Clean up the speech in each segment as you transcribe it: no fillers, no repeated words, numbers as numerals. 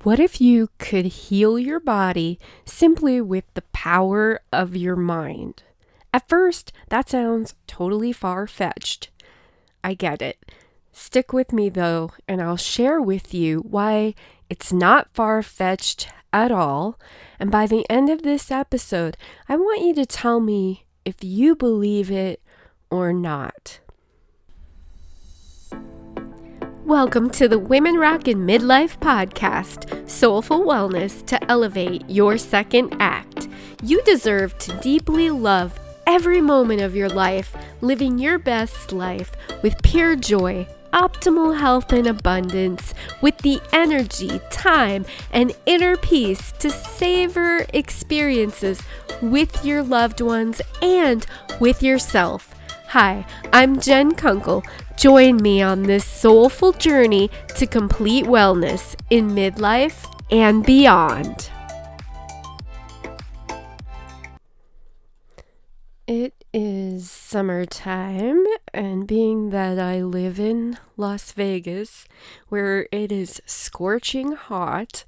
What if you could heal your body simply with the power of your mind? At first, that sounds totally far-fetched. I get it. Stick with me though, and I'll share with you why it's not far-fetched at all. And by the end of this episode, I want you to tell me if you believe it or not. Welcome to the Women Rockin' Midlife Podcast, soulful wellness to elevate your second act. You deserve to deeply love every moment of your life, living your best life with pure joy, optimal health and abundance, with the energy, time, and inner peace to savor experiences with your loved ones and with yourself. Hi, I'm Jen Kunkel. Join me on this soulful journey to complete wellness in midlife and beyond. It is summertime, and being that I live in Las Vegas, where it is scorching hot,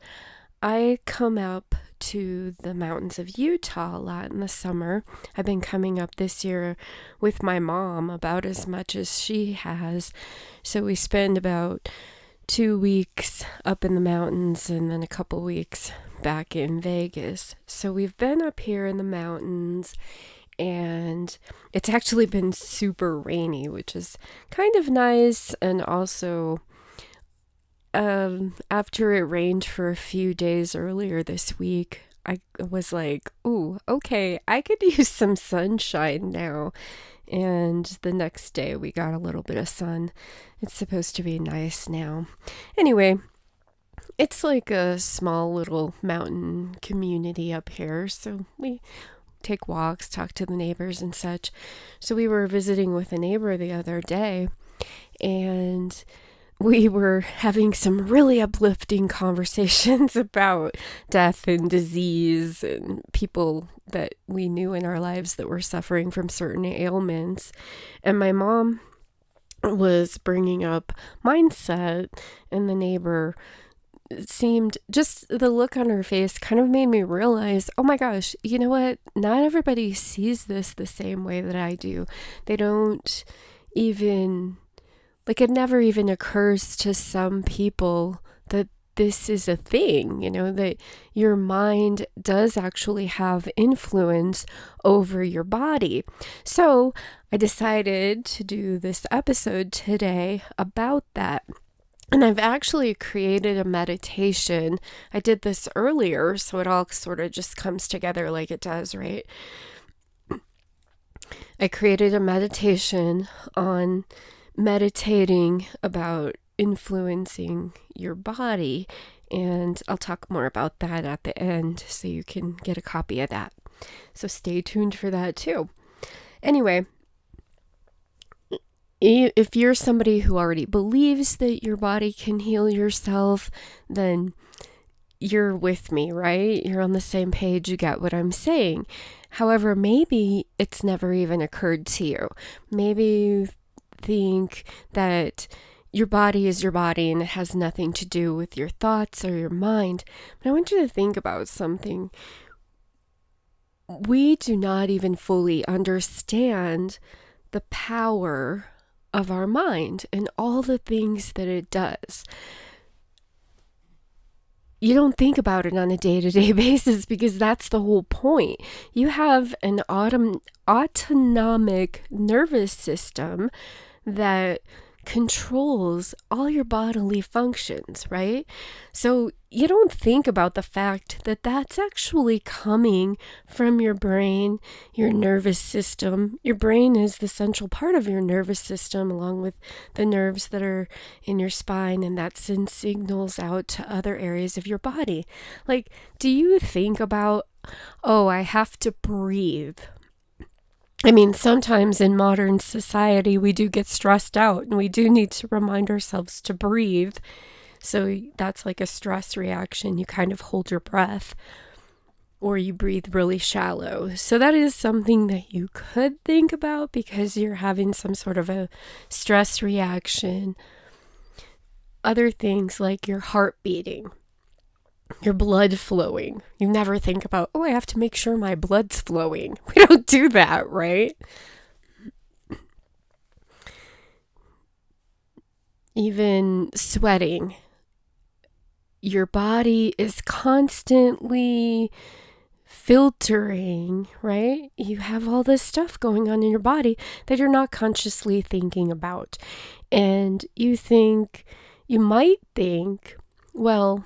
I come up to the mountains of Utah a lot in the summer. I've been coming up this year with my mom about as much as she has. So we spend about 2 weeks up in the mountains and then a couple weeks back in Vegas. So we've been up here in the mountains, and it's actually been super rainy, which is kind of nice. And also, after it rained for a few days earlier this week, I was like, ooh, okay, I could use some sunshine now. And the next day we got a little bit of sun. It's supposed to be nice now. Anyway, it's like a small little mountain community up here. So we take walks, talk to the neighbors and such. So we were visiting with a neighbor the other day, and we were having some really uplifting conversations about death and disease and people that we knew in our lives that were suffering from certain ailments. And my mom was bringing up mindset, and the neighbor seemed, just the look on her face kind of made me realize, oh my gosh, you know what? Not everybody sees this the same way that I do. They don't even, like, it never even occurs to some people that this is a thing, that your mind does actually have influence over your body. So I decided to do this episode today about that. And I've actually created a meditation. I did this earlier, so it all sort of just comes together like it does, right? I created a meditation on meditating about influencing your body, and I'll talk more about that at the end so you can get a copy of that. So stay tuned for that too. Anyway, if you're somebody who already believes that your body can heal yourself, then you're with me, right? You're on the same page. You get what I'm saying. However, maybe it's never even occurred to you. Maybe you think that your body is your body and it has nothing to do with your thoughts or your mind. But I want you to think about something. We do not even fully understand the power of our mind and all the things that it does. You don't think about it on a day-to-day basis because that's the whole point. You have an autonomic nervous system that controls all your bodily functions, right? So you don't think about the fact that that's actually coming from your brain, your nervous system. Your brain is the central part of your nervous system, along with the nerves that are in your spine, and that sends signals out to other areas of your body. Like, do you think about, oh, I have to breathe? I mean, sometimes in modern society, we do get stressed out and we do need to remind ourselves to breathe. So that's like a stress reaction. You kind of hold your breath or you breathe really shallow. So that is something that you could think about because you're having some sort of a stress reaction. Other things like your heart beating. your blood flowing. You never think about, oh, I have to make sure my blood's flowing. We don't do that, right? Even sweating. Your body is constantly filtering, right? You have all this stuff going on in your body that you're not consciously thinking about. And you might think, well,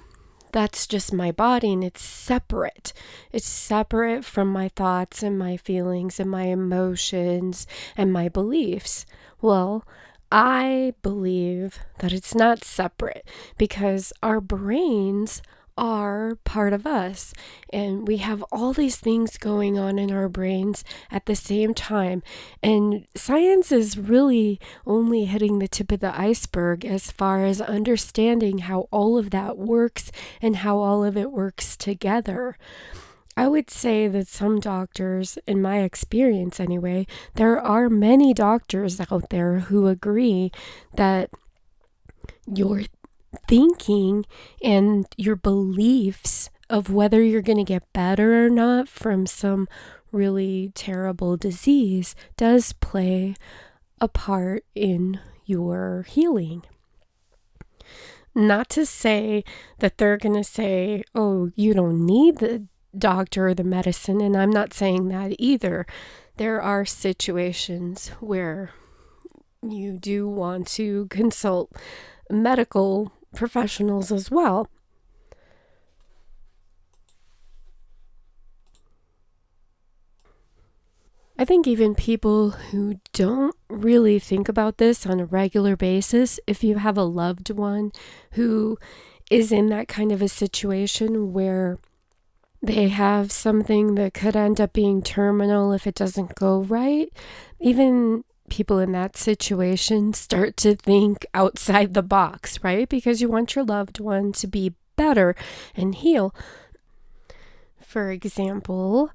that's just my body and it's separate. It's separate from my thoughts and my feelings and my emotions and my beliefs. Well, I believe that it's not separate because our brains are part of us and we have all these things going on in our brains at the same time, and science is really only hitting the tip of the iceberg as far as understanding how all of that works and how all of it works together. I would say that some doctors, in my experience anyway, there are many doctors out there who agree that your thinking and your beliefs of whether you're going to get better or not from some really terrible disease does play a part in your healing. Not to say that they're going to say, oh, you don't need the doctor or the medicine, and I'm not saying that either. There are situations where you do want to consult medical professionals as well. I think even people who don't really think about this on a regular basis, if you have a loved one who is in that kind of a situation where they have something that could end up being terminal if it doesn't go right, even people in that situation start to think outside the box, right? Because you want your loved one to be better and heal. For example,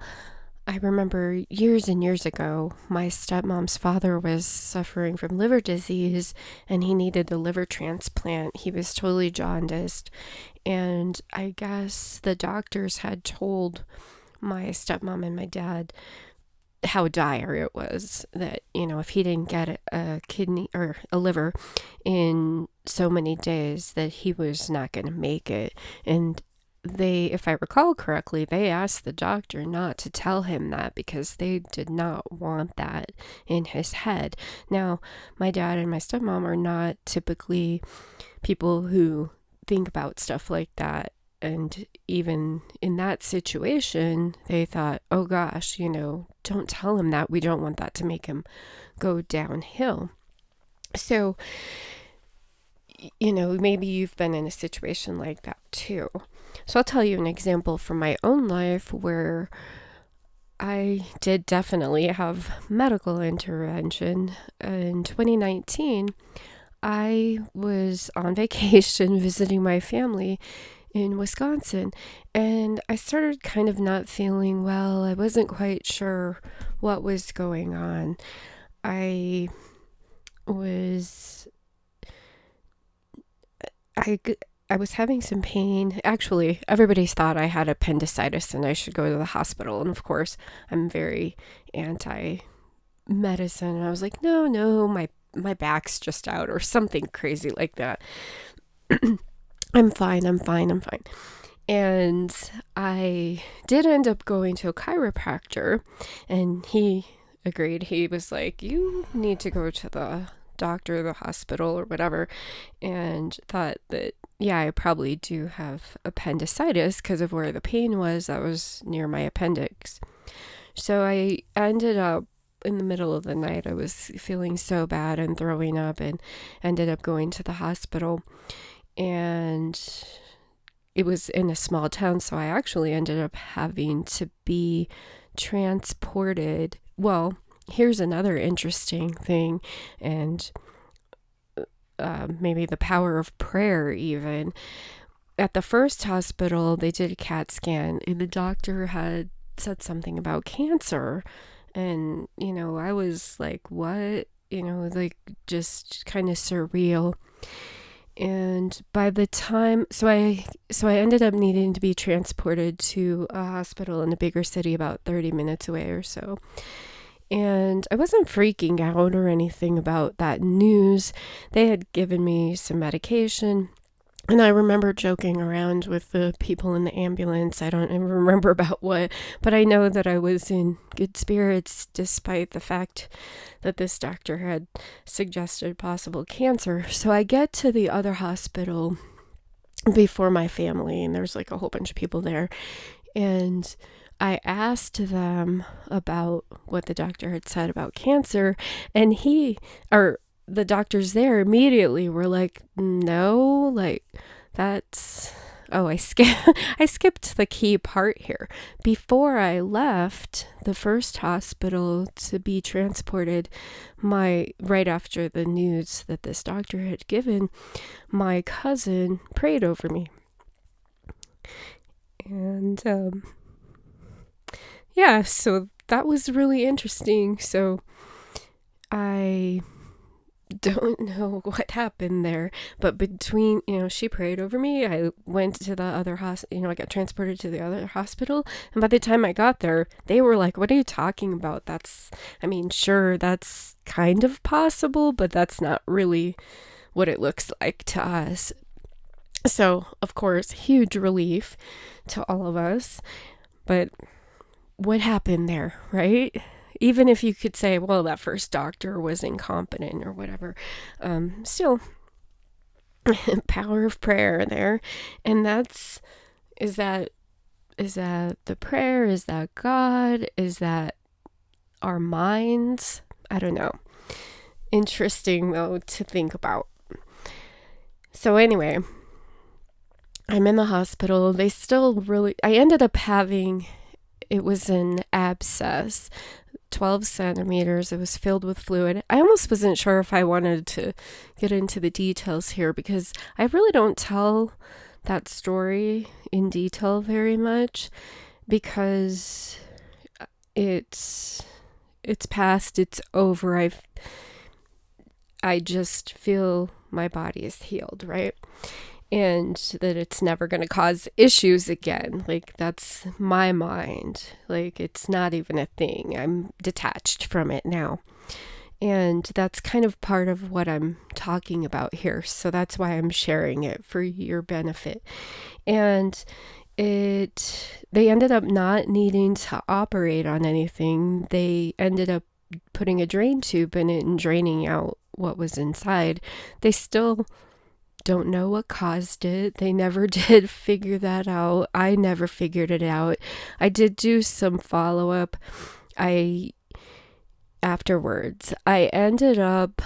I remember years and years ago, my stepmom's father was suffering from liver disease and he needed a liver transplant. He was totally jaundiced. And I guess the doctors had told my stepmom and my dad how dire it was, that, if he didn't get a kidney or a liver in so many days, that he was not going to make it. And if I recall correctly, they asked the doctor not to tell him that because they did not want that in his head. Now, my dad and my stepmom are not typically people who think about stuff like that. And even in that situation, they thought, oh gosh, don't tell him that. We don't want that to make him go downhill. So, maybe you've been in a situation like that too. So I'll tell you an example from my own life where I did definitely have medical intervention. In 2019, I was on vacation visiting my family in Wisconsin, and I started kind of not feeling well. I wasn't quite sure what was going on. I was having some pain. Actually, everybody thought I had appendicitis and I should go to the hospital. And of course, I'm very anti-medicine. And I was like, no, my back's just out or something crazy like that. I'm fine. And I did end up going to a chiropractor, and he agreed. He was like, you need to go to the doctor, the hospital, or whatever, and thought that, yeah, I probably do have appendicitis because of where the pain was. That was near my appendix. So I ended up, in the middle of the night, I was feeling so bad and throwing up, and ended up going to the hospital. And it was in a small town, so I actually ended up having to be transported. Well, here's another interesting thing, and maybe the power of prayer even. At the first hospital, they did a CAT scan, and the doctor had said something about cancer. And, I was like, what? Like just kind of surreal. And by the time, so I ended up needing to be transported to a hospital in a bigger city about 30 minutes away or so. And I wasn't freaking out or anything about that news. They had given me some medication. And I remember joking around with the people in the ambulance. I don't even remember about what, but I know that I was in good spirits despite the fact that this doctor had suggested possible cancer. So I get to the other hospital before my family, and there's like a whole bunch of people there. And I asked them about what the doctor had said about cancer, and the doctors there immediately were like, no, like that's, oh, I skipped the key part here. Before I left the first hospital to be transported, right after the news that this doctor had given, my cousin prayed over me. And, yeah, so that was really interesting. So I don't know what happened there, but between, she prayed over me. I went to the other hospital, I got transported to the other hospital. And by the time I got there, they were like, what are you talking about? Sure, that's kind of possible, but that's not really what it looks like to us. So, of course, huge relief to all of us. But what happened there, right? Even if you could say, well, that first doctor was incompetent or whatever, still, power of prayer there. And is that the prayer? Is that God? Is that our minds? I don't know. Interesting, though, to think about. So anyway, I'm in the hospital. I ended up having, it was an abscess, 12 centimeters. It was filled with fluid. I almost wasn't sure if I wanted to get into the details here because I really don't tell that story in detail very much because it's past, it's over. I just feel my body is healed, right? And that it's never going to cause issues again. Like, that's my mind. Like, it's not even a thing. I'm detached from it now. And that's kind of part of what I'm talking about here. So that's why I'm sharing it for your benefit. And they ended up not needing to operate on anything. They ended up putting a drain tube in it and draining out what was inside. They still don't know what caused it. They never did figure that out. I never figured it out. I did do some follow-up. Afterwards, I ended up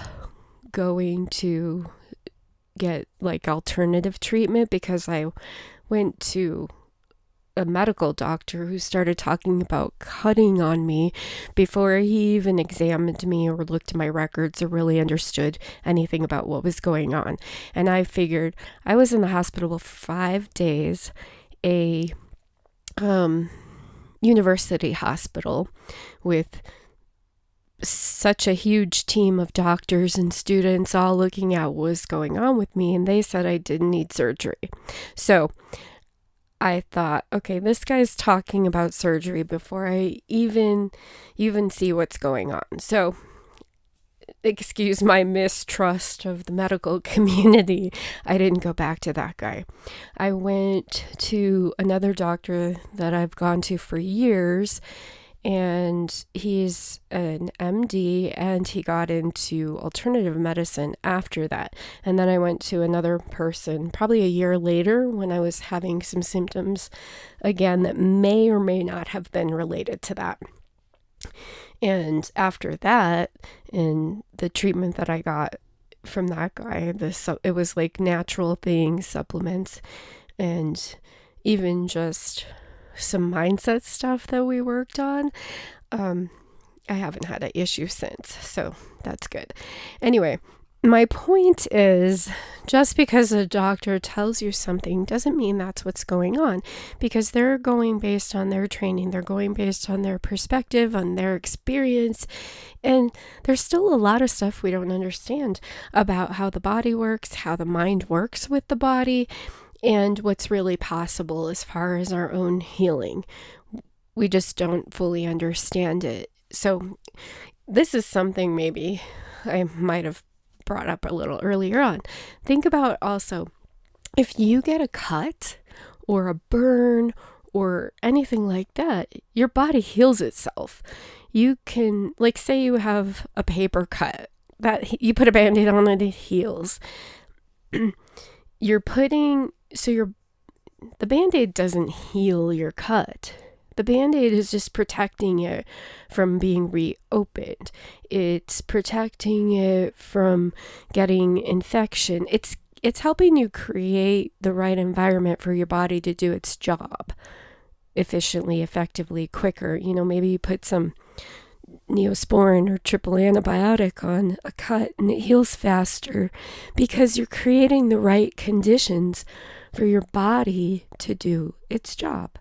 going to get like alternative treatment because I went to a medical doctor who started talking about cutting on me before he even examined me or looked at my records or really understood anything about what was going on. And I figured I was in the hospital for 5 days, a university hospital with such a huge team of doctors and students all looking at what was going on with me, and they said I didn't need surgery. So I thought, okay, this guy's talking about surgery before I even see what's going on. So, excuse my mistrust of the medical community. I didn't go back to that guy. I went to another doctor that I've gone to for years, and he's an MD, and he got into alternative medicine after that. And then I went to another person probably a year later when I was having some symptoms again that may or may not have been related to that. And after that, in the treatment that I got from that guy, it was like natural things, supplements, and even just some mindset stuff that we worked on. I haven't had an issue since, so that's good. Anyway, my point is, just because a doctor tells you something doesn't mean that's what's going on, because they're going based on their training, they're going based on their perspective, on their experience, and there's still a lot of stuff we don't understand about how the body works, how the mind works with the body, and what's really possible as far as our own healing. We just don't fully understand it. So this is something maybe I might have brought up a little earlier on. Think about also, if you get a cut or a burn or anything like that, your body heals itself. You can, like, say you have a paper cut, that you put a Band-Aid on it, it heals. The Band-Aid doesn't heal your cut. The Band-Aid is just protecting it from being reopened. It's protecting it from getting infection. It's helping you create the right environment for your body to do its job efficiently, effectively, quicker. Maybe you put some Neosporin or triple antibiotic on a cut and it heals faster because you're creating the right conditions for your body to do its job.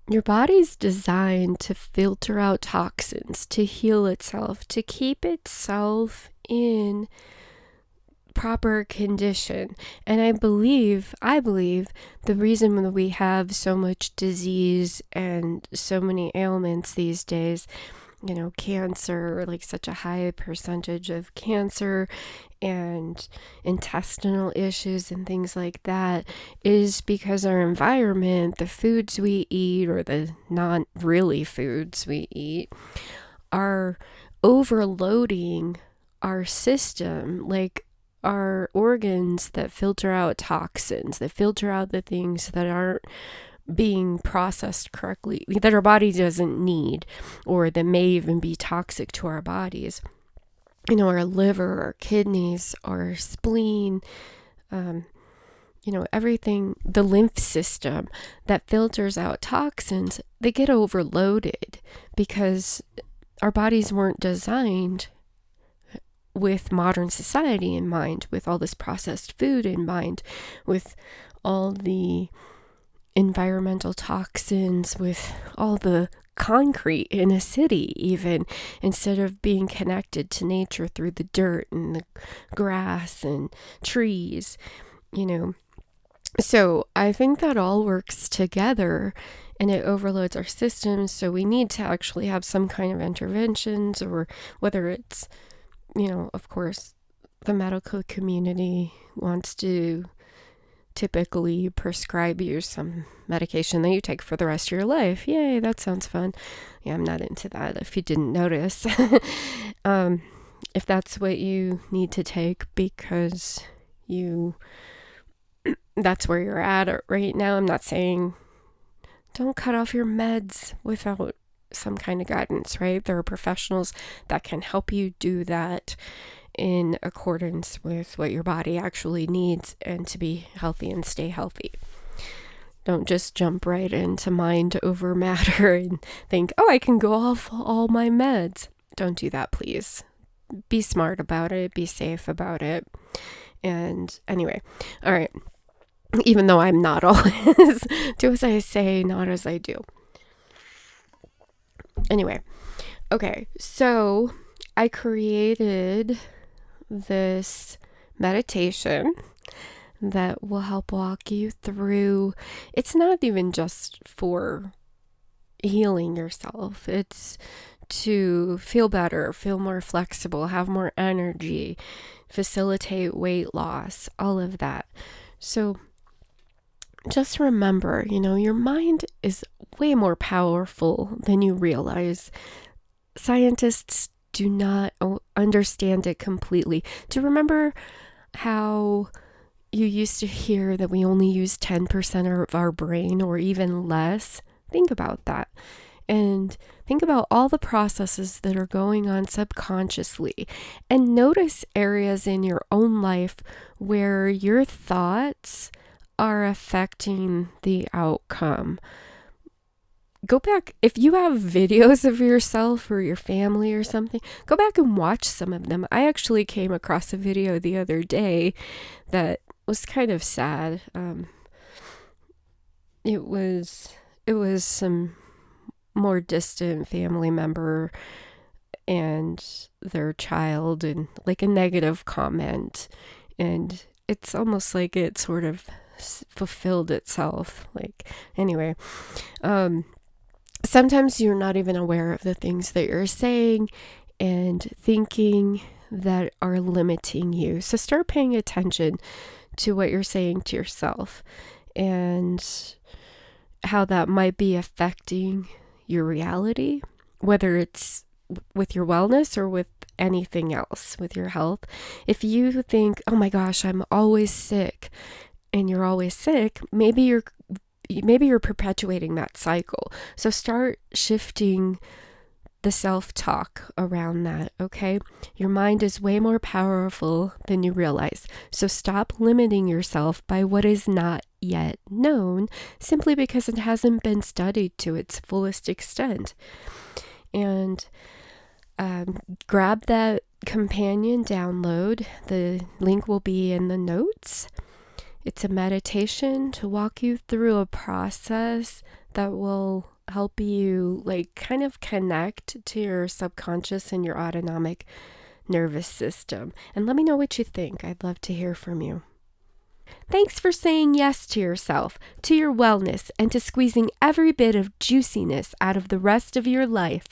Your body's designed to filter out toxins, to heal itself, to keep itself in proper condition. And I believe the reason that we have so much disease and so many ailments these days, cancer, like such a high percentage of cancer and intestinal issues and things like that, is because our environment, the foods we eat or the not really foods we eat, are overloading our system, like our organs that filter out toxins, that filter out the things that aren't being processed correctly, that our body doesn't need, or that may even be toxic to our bodies. Our liver, our kidneys, our spleen, everything, the lymph system that filters out toxins, they get overloaded because our bodies weren't designed with modern society in mind, with all this processed food in mind, with all the environmental toxins, with all the concrete in a city, even, instead of being connected to nature through the dirt and the grass and trees, So I think that all works together and it overloads our systems. So we need to actually have some kind of interventions, or whether it's, of course, the medical community wants to typically prescribe you some medication that you take for the rest of your life. Yay, that sounds fun. Yeah, I'm not into that, if you didn't notice. If that's what you need to take because that's where you're at right now, I'm not saying don't cut off your meds without some kind of guidance, right? There are professionals that can help you do that in accordance with what your body actually needs and to be healthy and stay healthy. Don't just jump right into mind over matter and think, I can go off all my meds. Don't do that, please. Be smart about it. Be safe about it. And anyway, all right. Even though I'm not always do as I say, not as I do. Anyway, okay, so I created this meditation that will help walk you through. It's not even just for healing yourself. It's to feel better, feel more flexible, have more energy, facilitate weight loss, all of that. So just remember, your mind is way more powerful than you realize. Scientists do not understand it completely. To remember how you used to hear that we only use 10% of our brain or even less, think about that. And think about all the processes that are going on subconsciously, and notice areas in your own life where your thoughts are affecting the outcome. go back. If you have videos of yourself or your family or something, go back and watch some of them. I actually came across a video the other day that was kind of sad. It was some more distant family member and their child, and like a negative comment, and it's almost like it sort of fulfilled itself. Like, anyway, sometimes you're not even aware of the things that you're saying and thinking that are limiting you. So start paying attention to what you're saying to yourself and how that might be affecting your reality, whether it's with your wellness or with anything else, with your health. If you think, oh my gosh, I'm always sick, and you're always sick, maybe you're perpetuating that cycle. So start shifting the self-talk around that, okay? Your mind is way more powerful than you realize. So stop limiting yourself by what is not yet known, simply because it hasn't been studied to its fullest extent. And grab that companion download. The link will be in the notes. It's a meditation to walk you through a process that will help you like kind of connect to your subconscious and your autonomic nervous system. And let me know what you think. I'd love to hear from you. Thanks for saying yes to yourself, to your wellness, and to squeezing every bit of juiciness out of the rest of your life.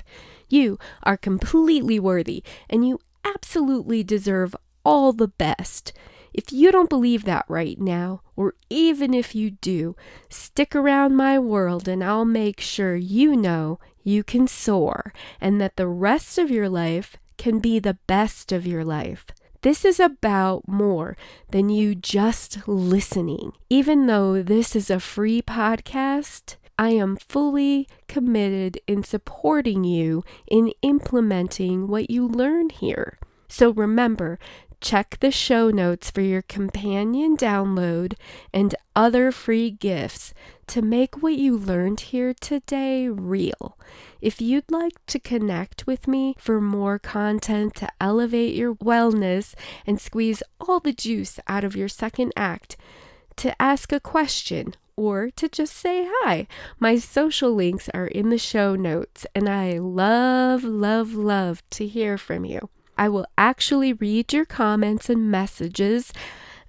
You are completely worthy, and you absolutely deserve all the best. If you don't believe that right now, or even if you do, stick around my world and I'll make sure you know you can soar and that the rest of your life can be the best of your life. This is about more than you just listening. Even though this is a free podcast, I am fully committed in supporting you in implementing what you learn here. So remember, check the show notes for your companion download and other free gifts to make what you learned here today real. If you'd like to connect with me for more content to elevate your wellness and squeeze all the juice out of your second act, to ask a question, or to just say hi, my social links are in the show notes, and I love, love, love to hear from you. I will actually read your comments and messages.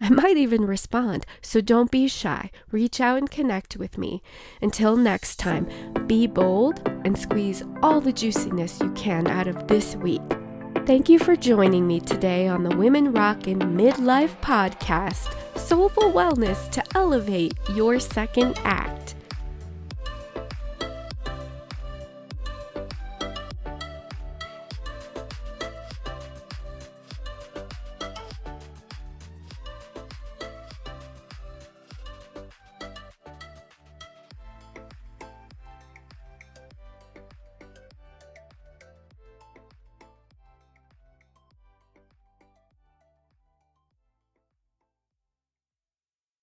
I might even respond, so don't be shy. Reach out and connect with me. Until next time, be bold and squeeze all the juiciness you can out of this week. Thank you for joining me today on the Women Rockin' Midlife Podcast, Soulful Wellness to elevate your second act.